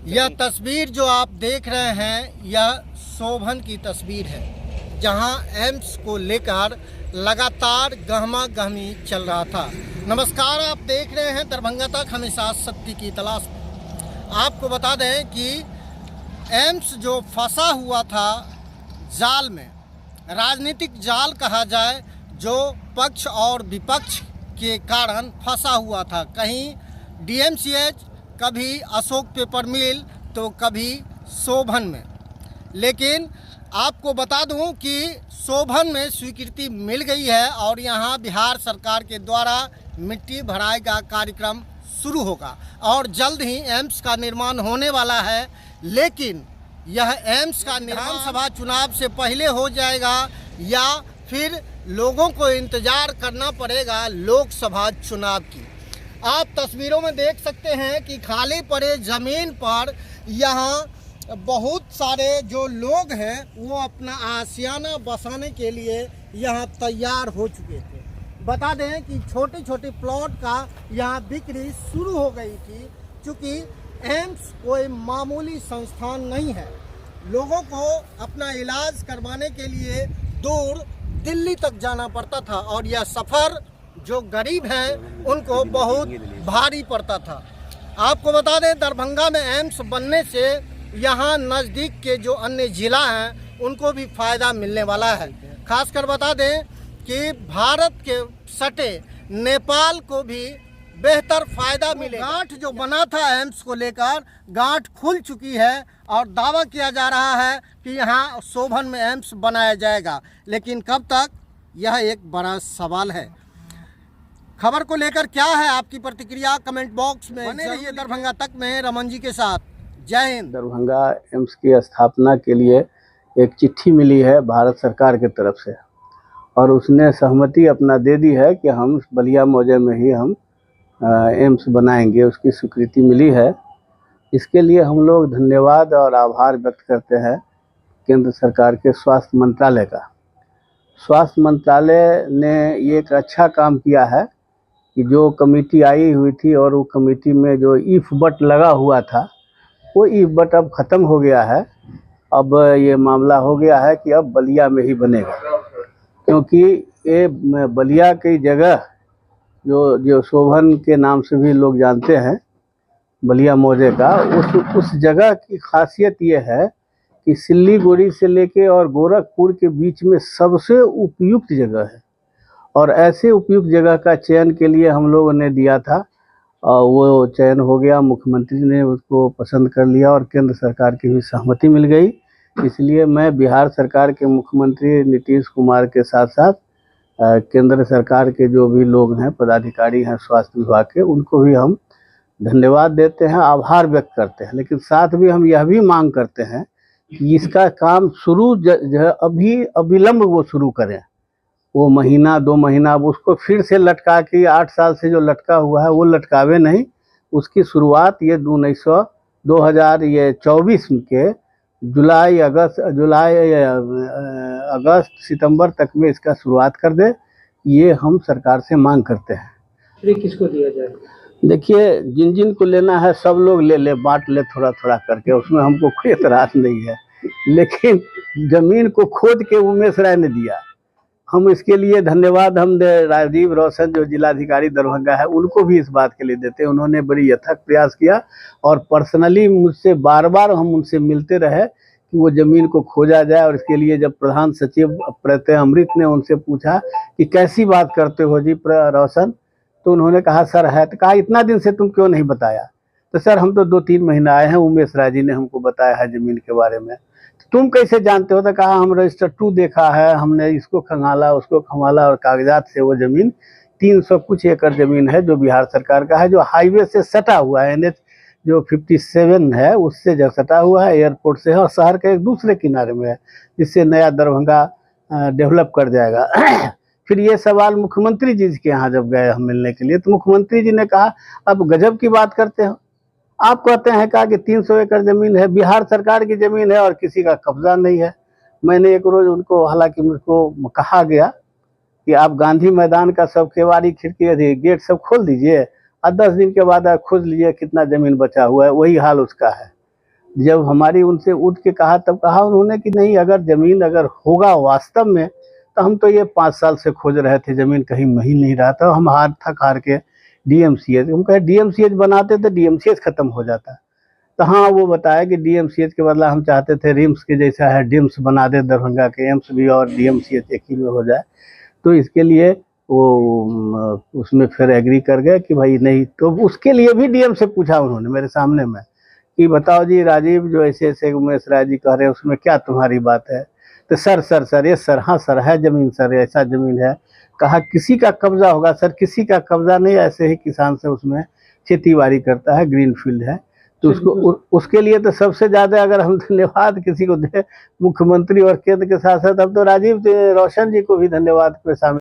यह तस्वीर जो आप देख रहे हैं यह शोभन की तस्वीर है, जहां एम्स को लेकर लगातार गहमा गहमी चल रहा था। नमस्कार, आप देख रहे हैं दरभंगा तक, हमेशा सत्य की तलाश में। आपको बता दें कि एम्स जो फंसा हुआ था जाल में, राजनीतिक जाल कहा जाए, जो पक्ष और विपक्ष के कारण फंसा हुआ था। कहीं डीएमसीएच, कभी अशोक पेपर मिल, तो कभी शोभन में। लेकिन आपको बता दूं कि शोभन में स्वीकृति मिल गई है और यहां बिहार सरकार के द्वारा मिट्टी भराई का कार्यक्रम शुरू होगा और जल्द ही एम्स का निर्माण होने वाला है। लेकिन यह एम्स का निर्माण सभा चुनाव से पहले हो जाएगा या फिर लोगों को इंतजार करना पड़ेगा लोकसभा चुनाव की। आप तस्वीरों में देख सकते हैं कि खाली पड़े ज़मीन पर यहाँ बहुत सारे जो लोग हैं वो अपना आशियाना बसाने के लिए यहाँ तैयार हो चुके थे। बता दें कि छोटी छोटी प्लॉट का यहाँ बिक्री शुरू हो गई थी, क्योंकि एम्स कोई मामूली संस्थान नहीं है। लोगों को अपना इलाज करवाने के लिए दूर दिल्ली तक जाना पड़ता था और यह सफ़र जो गरीब हैं उनको बहुत भारी पड़ता था। आपको बता दें, दरभंगा में एम्स बनने से यहाँ नज़दीक के जो अन्य ज़िला हैं उनको भी फ़ायदा मिलने वाला है। खासकर बता दें कि भारत के सटे नेपाल को भी बेहतर फ़ायदा मिले। गांठ जो बना था एम्स को लेकर, गांठ खुल चुकी है और दावा किया जा रहा है कि यहाँ शोभन में एम्स बनाया जाएगा। लेकिन कब तक, यह एक बड़ा सवाल है। खबर को लेकर क्या है आपकी प्रतिक्रिया, कमेंट बॉक्स में बने रहिए। दरभंगा तक में रमन जी के साथ, जय हिंद। दरभंगा एम्स की स्थापना के लिए एक चिट्ठी मिली है भारत सरकार की तरफ से और उसने सहमति अपना दे दी है कि हम बलिया मौजे में ही हम एम्स बनाएंगे। उसकी स्वीकृति मिली है। इसके लिए हम लोग धन्यवाद और आभार व्यक्त करते हैं केंद्र सरकार के स्वास्थ्य मंत्रालय का। स्वास्थ्य मंत्रालय ने ये एक अच्छा काम किया है कि जो कमेटी आई हुई थी और वो कमेटी में जो ईफ बट लगा हुआ था, वो ईफ बट अब ख़त्म हो गया है। अब ये मामला हो गया है कि अब बलिया में ही बनेगा, क्योंकि ये बलिया की जगह जो शोभन के नाम से भी लोग जानते हैं, बलिया मौजे का, उस जगह की खासियत ये है कि सिल्लीगुड़ी से लेके और गोरखपुर के बीच में सबसे उपयुक्त जगह है और ऐसे उपयुक्त जगह का चयन के लिए हम लोगों ने दिया था और वो चयन हो गया। मुख्यमंत्री ने उसको पसंद कर लिया और केंद्र सरकार की भी सहमति मिल गई। इसलिए मैं बिहार सरकार के मुख्यमंत्री नीतीश कुमार के साथ साथ केंद्र सरकार के जो भी लोग हैं, पदाधिकारी हैं स्वास्थ्य विभाग के, उनको भी हम धन्यवाद देते हैं, आभार व्यक्त करते हैं। लेकिन साथ भी हम यह भी मांग करते हैं कि इसका काम शुरू अभी अविलंब वो शुरू करें। वो महीना 2 महीना अब उसको फिर से लटका के 8 साल से जो लटका हुआ है वो लटकावे नहीं। उसकी शुरुआत ये 2024 के जुलाई अगस्त सितंबर तक में इसका शुरुआत कर दे, ये हम सरकार से मांग करते हैं। फ्री किसको दिया जाए? देखिए, जिन जिन को लेना है सब लोग ले बांट ले थोड़ा थोड़ा करके, उसमें हमको कोई एतराज़ नहीं है। लेकिन ज़मीन को खोद के उमेश राय ने दिया, हम इसके लिए धन्यवाद हम राजीव रोशन जो जिलाधिकारी दरभंगा है उनको भी इस बात के लिए देते हैं। उन्होंने बड़ी यथक प्रयास किया और पर्सनली मुझसे बार बार हम उनसे मिलते रहे कि वो ज़मीन को खोजा जाए। और इसके लिए जब प्रधान सचिव प्रत्यय अमृत ने उनसे पूछा कि कैसी बात करते हो जी रोशन, तो उन्होंने कहा सर है, तो कहा इतना दिन से तुम क्यों नहीं बताया? तो सर हम तो 2-3 महीना आए हैं, उमेश राय जी ने हमको बताया है ज़मीन के बारे में। तुम कैसे जानते हो? तो कहा हम रजिस्टर 2 देखा है, हमने इसको खंगाला उसको खंगाला और कागजात से वो ज़मीन 300 कुछ एकड़ ज़मीन है जो बिहार सरकार का है, जो हाईवे से सटा हुआ है। NH जो 57 है उससे जो सटा हुआ है, एयरपोर्ट से है और शहर के एक दूसरे किनारे में है, जिससे नया दरभंगा डेवलप कर जाएगा। फिर ये सवाल मुख्यमंत्री जी के यहाँ जब गए हम मिलने के लिए, तो मुख्यमंत्री जी ने कहा अब गजब की बात करते हो, आप कहते हैं कहा कि 300 एकड़ ज़मीन है, बिहार सरकार की ज़मीन है और किसी का कब्जा नहीं है। मैंने एक रोज़ उनको, हालांकि मुझको कहा गया कि आप गांधी मैदान का सब केवाड़ी खिड़की गेट सब खोल दीजिए और 10 दिन के बाद आप खोज लीजिए कितना ज़मीन बचा हुआ है, वही हाल उसका है। जब हमारी उनसे उठ के कहा, तब कहा उन्होंने कि नहीं, अगर ज़मीन अगर होगा वास्तव में, तो हम तो ये 5 साल से खोज रहे थे, ज़मीन कहीं मिल नहीं रहा था, हम हार के डीएमसीएच, हम कहे डीएमसीएच बनाते तो डीएमसीएच खत्म हो जाता। तो हाँ, वो बताया कि डीएमसीएच के बदला हम चाहते थे रिम्स के जैसा है डिम्स बना दे, दरभंगा के एम्स भी और डीएमसीएच एक ही में हो जाए। तो इसके लिए वो उसमें फिर एग्री कर गए कि भाई नहीं। तो उसके लिए भी डीएम से पूछा उन्होंने मेरे सामने में कि बताओ जी राजीव, जो ऐसे ऐसे उमेश राय जी कह रहे हैं उसमें क्या तुम्हारी बात है। तो सर ये सर, हाँ सर है ज़मीन, सर ऐसा ज़मीन है। कहा किसी का कब्जा होगा सर, किसी का कब्जा नहीं, ऐसे ही किसान से उसमें खेती बाड़ी करता है, ग्रीन फील्ड है। तो उसको उसके लिए तो सबसे ज़्यादा अगर हम धन्यवाद किसी को दें, मुख्यमंत्री और केंद्र के साथ साथ अब तो राजीव रोशन जी को भी धन्यवाद में शामिल